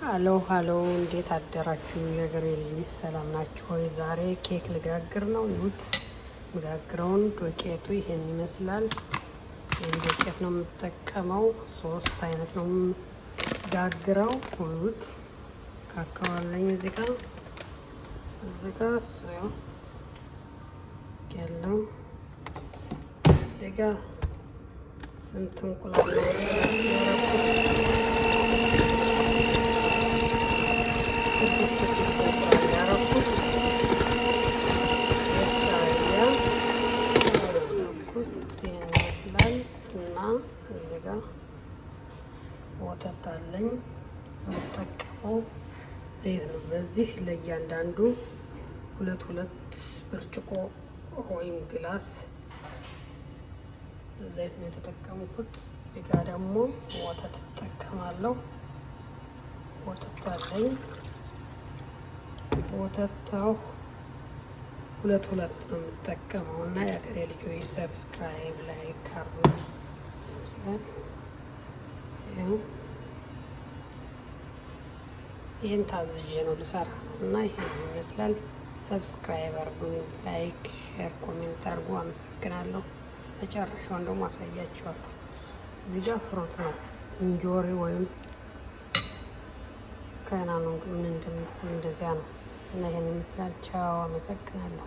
ሃሎ ሃሎ፣ እንዴት አደራችሁ የሀገሬ ልጆች? ሰላም ናችሁ ሆይ? ዛሬ ኬክ ልጋግር ነው። ይሁት ምጋግረውን ዶቄቱ ይሄን ይመስላል። ይህን ዶቄት ነው የምጠቀመው። 3 አይነት ነው ጋግረው። ይሁት ካካዋለኝ እዚህ ጋር ያለው እዚህ ጋር ስንት እንቁላል ነው እዚህ ጋር ወተት አለኝ። የምጠቀመው ዘይት ነው። በዚህ ለእያንዳንዱ 2 ብርጭቆ ወይም ግላስ ዘይት ነው የተጠቀምኩት። እዚህ ጋር ደግሞ ወተት እጠቀማለሁ። ወተት አለኝ። ወተታው 2 ነው የምጠቀመው እና የሀገሬ ልጆች ሰብስክራይብ ላይክ አድርጉ። ይህን ታዝዤ ነው ልሰራ እና ይሄን ይመስላል። ሰብስክራይብ አድርጉ፣ ላይክ፣ ሼር፣ ኮሜንት አድርጉ። አመሰግናለሁ። መጨረሻውን ደግሞ አሳያችኋለሁ። እዚህ ጋር ፍሩት ነው እንጆሪ ወይም ከና ነው ምን እንደሚሆን እንደዚያ ነው እና ይሄን ይመስላል። ቻው፣ አመሰግናለሁ።